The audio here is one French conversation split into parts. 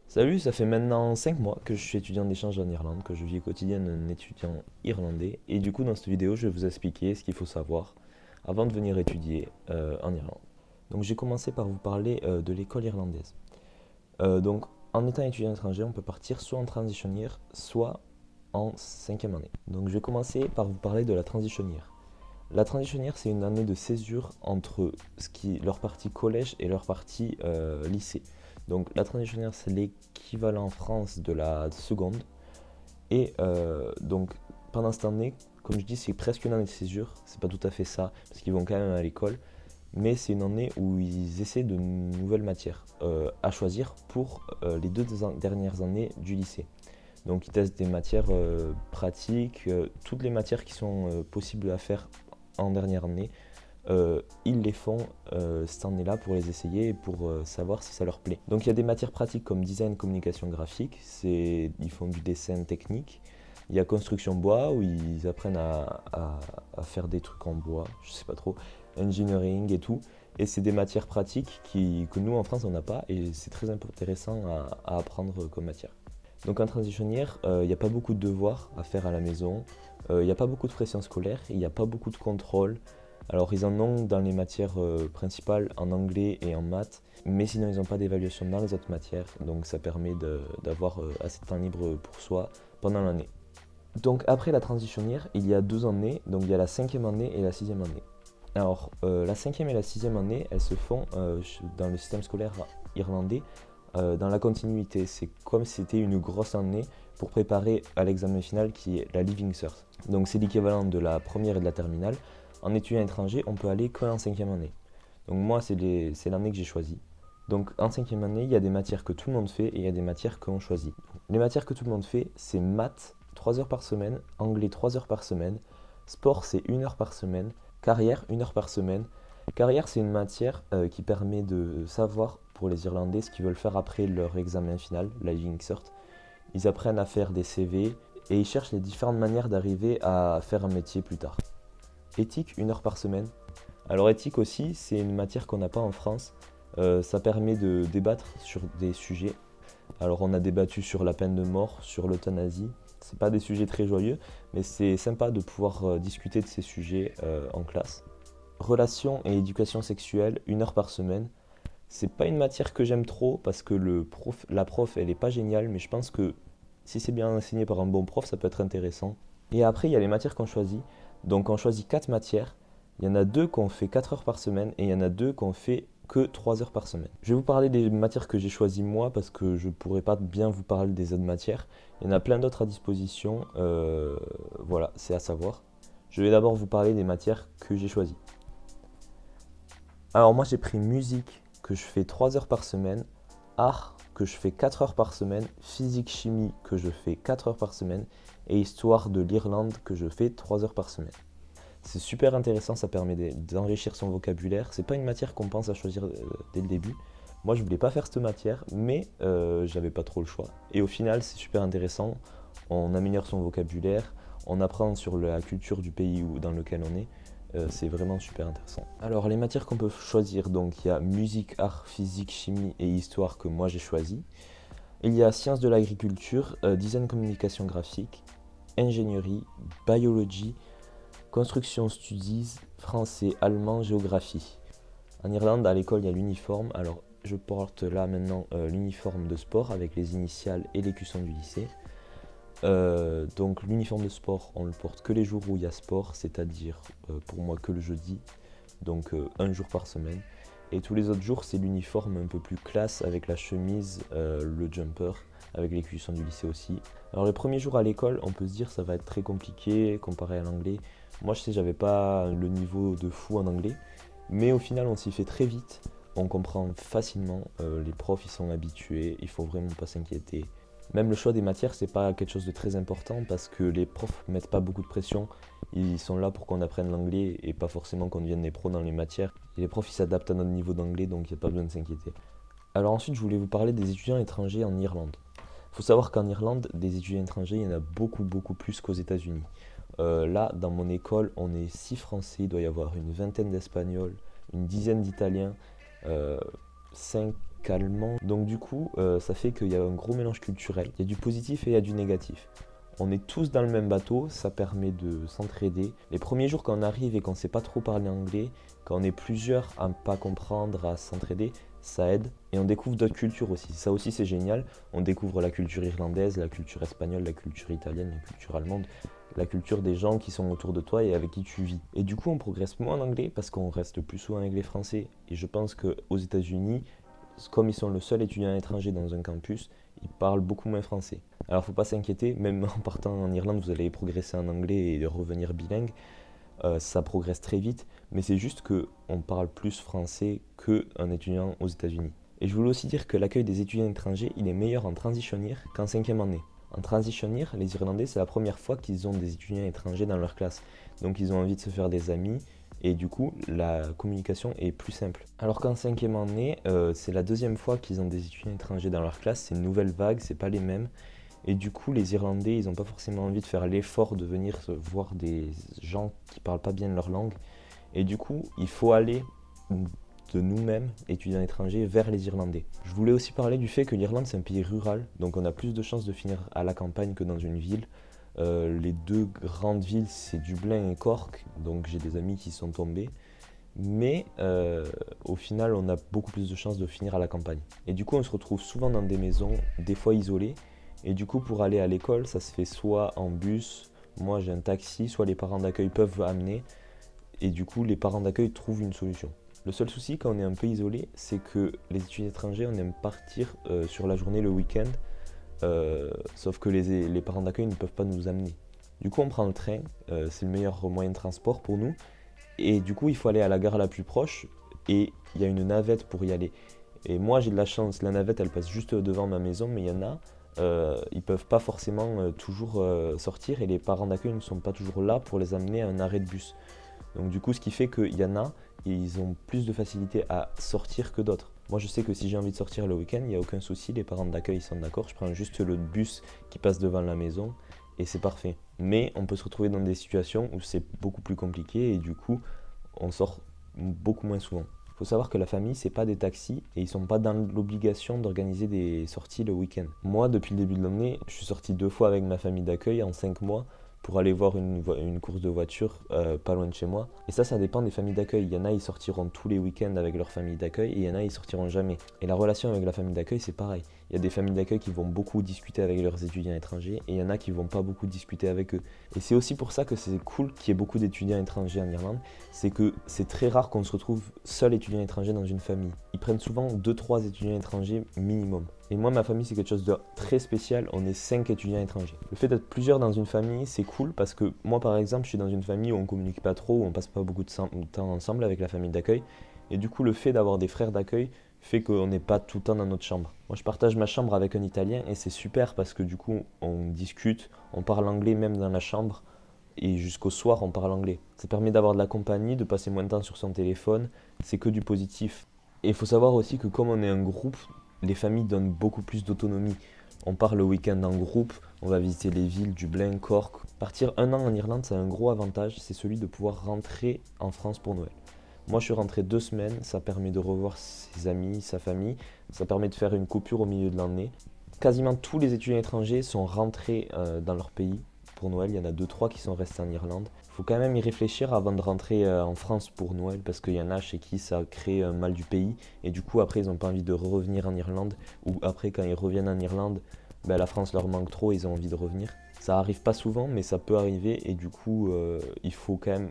Salut, ça fait maintenant 5 mois que je suis étudiant d'échange en Irlande, que je vis au quotidien d'un étudiant irlandais. Et du coup, dans cette vidéo, je vais vous expliquer ce qu'il faut savoir avant de venir étudier en Irlande. Donc, j'ai commencé par vous parler de l'école irlandaise. Donc, en étant étudiant étranger, on peut partir soit en transition year, soit en 5e année. Donc, je vais commencer par vous parler de la transition year. La transition year, c'est une année de césure entre leur partie collège et leur partie lycée. Donc la transition year, c'est l'équivalent en France de la seconde. Et donc pendant cette année, comme je dis, c'est presque une année de césure. C'est pas tout à fait ça, parce qu'ils vont quand même à l'école. Mais c'est une année où ils essaient de nouvelles matières à choisir pour les dernières années du lycée. Donc ils testent des matières pratiques, toutes les matières qui sont possibles à faire en dernière année. Ils les font cette année-là pour les essayer et pour savoir si ça leur plaît. Donc il y a des matières pratiques comme design, communication graphique, ils font du dessin technique. Il y a construction bois où ils apprennent à faire des trucs en bois, je sais pas trop, engineering et tout. Et c'est des matières pratiques que nous en France on n'a pas et c'est très intéressant à apprendre comme matière. Donc en transition year, il n'y a pas beaucoup de devoirs à faire à la maison, il n'y a pas beaucoup de pression scolaire, il n'y a pas beaucoup de contrôle. Alors ils en ont dans les matières principales en anglais et en maths, mais sinon ils n'ont pas d'évaluation dans les autres matières, donc ça permet d'avoir assez de temps libre pour soi pendant l'année. Donc après la transition year, il y a 2 années, donc il y a la 5e année et la 6e année. Alors la 5e et la 6e année, elles se font dans le système scolaire irlandais dans la continuité. C'est comme si c'était une grosse année pour préparer à l'examen final qui est la Leaving Cert. Donc c'est l'équivalent de la première et de la terminale. En étudiant étranger, on peut aller qu'en 5e année. Donc moi, c'est l'année que j'ai choisie. Donc en 5e année, il y a des matières que tout le monde fait et il y a des matières qu'on choisit. Les matières que tout le monde fait, c'est maths, 3 heures par semaine, anglais, 3 heures par semaine, sport, c'est 1 heure par semaine, carrière, 1 heure par semaine. Carrière, c'est une matière qui permet de savoir pour les Irlandais ce qu'ils veulent faire après leur examen final, la Leaving Cert. Ils apprennent à faire des CV et ils cherchent les différentes manières d'arriver à faire un métier plus tard. Éthique, 1 heure par semaine. Alors éthique aussi, c'est une matière qu'on n'a pas en France. Ça permet de débattre sur des sujets. Alors on a débattu sur la peine de mort, sur l'euthanasie. C'est pas des sujets très joyeux, mais c'est sympa de pouvoir discuter de ces sujets en classe. Relations et éducation sexuelle, 1 heure par semaine. C'est pas une matière que j'aime trop parce que la prof elle est pas géniale, mais je pense que si c'est bien enseigné par un bon prof, ça peut être intéressant. Et après, il y a les matières qu'on choisit. Donc on choisit 4 matières. Il y en a 2 qu'on fait 4 heures par semaine et il y en a 2 qu'on fait que 3 heures par semaine. Je vais vous parler des matières que j'ai choisies moi parce que je ne pourrais pas bien vous parler des autres matières. Il y en a plein d'autres à disposition. Voilà, c'est à savoir. Je vais d'abord vous parler des matières que j'ai choisies. Alors moi j'ai pris musique que je fais 3 heures par semaine, art que je fais 4 heures par semaine, physique-chimie que je fais 4 heures par semaine et histoire de l'Irlande que je fais 3 heures par semaine. C'est super intéressant, ça permet d'enrichir son vocabulaire. C'est pas une matière qu'on pense à choisir dès le début. Moi je voulais pas faire cette matière, mais j'avais pas trop le choix. Et au final c'est super intéressant, on améliore son vocabulaire, on apprend sur la culture du pays dans lequel on est. C'est vraiment super intéressant. Alors les matières qu'on peut choisir, donc il y a musique, art, physique, chimie et histoire que moi j'ai choisi. Il y a sciences de l'agriculture, design, communication graphique, ingénierie, biologie, construction studies, français, allemand, géographie. En Irlande, à l'école, il y a l'uniforme. Alors je porte là maintenant l'uniforme de sport avec les initiales et l'écusson du lycée. Donc l'uniforme de sport, on le porte que les jours où il y a sport, c'est-à-dire pour moi que le jeudi, donc un jour par semaine. Et tous les autres jours, c'est l'uniforme un peu plus classe avec la chemise, le jumper, avec les cuissons du lycée aussi. Alors le premier jour à l'école, on peut se dire ça va être très compliqué comparé à l'anglais. Moi je sais, j'avais pas le niveau de fou en anglais, mais au final on s'y fait très vite. On comprend facilement, les profs ils sont habitués, il faut vraiment pas s'inquiéter. Même le choix des matières, c'est pas quelque chose de très important parce que les profs mettent pas beaucoup de pression. Ils sont là pour qu'on apprenne l'anglais et pas forcément qu'on devienne des pros dans les matières. Et les profs ils s'adaptent à notre niveau d'anglais, donc il n'y a pas besoin de s'inquiéter. Alors ensuite, je voulais vous parler des étudiants étrangers en Irlande. Il faut savoir qu'en Irlande, des étudiants étrangers, il y en a beaucoup plus qu'aux États-Unis. Là, dans mon école, on est 6 Français, il doit y avoir une vingtaine d'Espagnols, une dizaine d'Italiens, 5 Allemands. Donc du coup, ça fait qu'il y a un gros mélange culturel. Il y a du positif et il y a du négatif. On est tous dans le même bateau, ça permet de s'entraider. Les premiers jours quand on arrive et qu'on ne sait pas trop parler anglais, quand on est plusieurs à ne pas comprendre, à s'entraider, ça aide. Et on découvre d'autres cultures aussi. Ça aussi c'est génial. On découvre la culture irlandaise, la culture espagnole, la culture italienne, la culture allemande, la culture des gens qui sont autour de toi et avec qui tu vis. Et du coup on progresse moins en anglais parce qu'on reste plus souvent avec les Français. Et je pense qu'aux États-Unis, comme ils sont le seul étudiant étranger dans un campus, ils parlent beaucoup moins français. Alors faut pas s'inquiéter, même en partant en Irlande, vous allez progresser en anglais et revenir bilingue. Ça progresse très vite, mais c'est juste qu'on parle plus français qu'un étudiant aux États-Unis. Et je voulais aussi dire que l'accueil des étudiants étrangers, il est meilleur en transition year qu'en 5e année. En transition year, les Irlandais, c'est la première fois qu'ils ont des étudiants étrangers dans leur classe. Donc ils ont envie de se faire des amis, et du coup, la communication est plus simple. Alors qu'en 5e année, c'est la deuxième fois qu'ils ont des étudiants étrangers dans leur classe, c'est une nouvelle vague, c'est pas les mêmes. Et du coup, les Irlandais, ils n'ont pas forcément envie de faire l'effort de venir voir des gens qui parlent pas bien leur langue. Et du coup, il faut aller de nous-mêmes, étudiants étrangers, vers les Irlandais. Je voulais aussi parler du fait que l'Irlande, c'est un pays rural, donc on a plus de chances de finir à la campagne que dans une ville. Les deux grandes villes, c'est Dublin et Cork, donc j'ai des amis qui sont tombés. Mais au final, on a beaucoup plus de chances de finir à la campagne. Et du coup, on se retrouve souvent dans des maisons, des fois isolées. Et du coup, pour aller à l'école, ça se fait soit en bus, moi j'ai un taxi, soit les parents d'accueil peuvent amener. Et du coup, les parents d'accueil trouvent une solution. Le seul souci quand on est un peu isolé, c'est que les étudiants étrangers, on aime partir sur la journée, le week-end. Sauf que les parents d'accueil ne peuvent pas nous amener. Du coup, on prend le train, c'est le meilleur moyen de transport pour nous. Et du coup, il faut aller à la gare la plus proche et il y a une navette pour y aller. Et moi, j'ai de la chance, la navette, elle passe juste devant ma maison, mais il y en a, ils ne peuvent pas forcément toujours sortir et les parents d'accueil ne sont pas toujours là pour les amener à un arrêt de bus. Donc du coup, ce qui fait qu'il y en a, ils ont plus de facilité à sortir que d'autres. Moi, je sais que si j'ai envie de sortir le week-end, il n'y a aucun souci, les parents d'accueil sont d'accord, je prends juste le bus qui passe devant la maison et c'est parfait. Mais on peut se retrouver dans des situations où c'est beaucoup plus compliqué et du coup, on sort beaucoup moins souvent. Il faut savoir que la famille, c'est pas des taxis et ils sont pas dans l'obligation d'organiser des sorties le week-end. Moi, depuis le début de l'année, je suis sorti 2 fois avec ma famille d'accueil en 5 mois pour aller voir une course de voiture pas loin de chez moi. Et ça dépend des familles d'accueil. Il y en a, ils sortiront tous les week-ends avec leur famille d'accueil et il y en a, ils sortiront jamais. Et la relation avec la famille d'accueil, c'est pareil. Il y a des familles d'accueil qui vont beaucoup discuter avec leurs étudiants étrangers et il y en a qui vont pas beaucoup discuter avec eux. Et c'est aussi pour ça que c'est cool qu'il y ait beaucoup d'étudiants étrangers en Irlande. C'est que c'est très rare qu'on se retrouve seul étudiant étranger dans une famille. Ils prennent souvent 2-3 étudiants étrangers minimum. Et moi, ma famille, c'est quelque chose de très spécial. On est 5 étudiants étrangers. Le fait d'être plusieurs dans une famille, c'est cool parce que moi, par exemple, je suis dans une famille où on communique pas trop, où on passe pas beaucoup de temps ensemble avec la famille d'accueil. Et du coup, le fait d'avoir des frères d'accueil fait qu'on n'est pas tout le temps dans notre chambre. Moi, je partage ma chambre avec un Italien et c'est super parce que du coup, on discute, on parle anglais même dans la chambre et jusqu'au soir, on parle anglais. Ça permet d'avoir de la compagnie, de passer moins de temps sur son téléphone. C'est que du positif. Et il faut savoir aussi que comme on est un groupe, les familles donnent beaucoup plus d'autonomie. On part le week-end en groupe, on va visiter les villes, Dublin, Cork. Partir un an en Irlande, c'est un gros avantage, c'est celui de pouvoir rentrer en France pour Noël. Moi, je suis rentré 2 semaines, ça permet de revoir ses amis, sa famille, ça permet de faire une coupure au milieu de l'année. Quasiment tous les étudiants étrangers sont rentrés dans leur pays pour Noël, il y en a 2-3 qui sont restés en Irlande. Il faut quand même y réfléchir avant de rentrer en France pour Noël parce qu'il y en a chez qui ça crée un mal du pays et du coup après ils n'ont pas envie de revenir en Irlande ou après quand ils reviennent en Irlande, ben, la France leur manque trop et ils ont envie de revenir. Ça arrive pas souvent mais ça peut arriver et du coup il faut quand même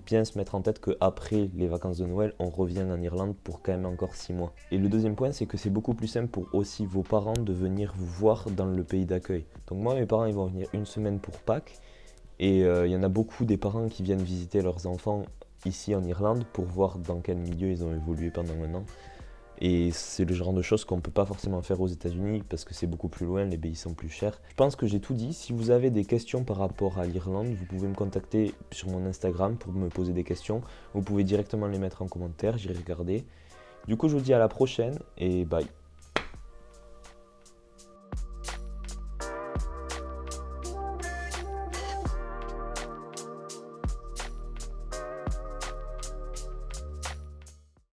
bien se mettre en tête qu'après les vacances de Noël, on revient en Irlande pour quand même encore 6 mois. Et le deuxième point, c'est que c'est beaucoup plus simple pour aussi vos parents de venir vous voir dans le pays d'accueil. Donc moi, mes parents, ils vont venir une semaine pour Pâques. Et il y en a beaucoup des parents qui viennent visiter leurs enfants ici en Irlande pour voir dans quel milieu ils ont évolué pendant un an. Et c'est le genre de choses qu'on ne peut pas forcément faire aux États-Unis parce que c'est beaucoup plus loin, les billets sont plus chers. Je pense que j'ai tout dit. Si vous avez des questions par rapport à l'Irlande, vous pouvez me contacter sur mon Instagram pour me poser des questions. Vous pouvez directement les mettre en commentaire, j'irai regarder. Du coup, je vous dis à la prochaine et bye.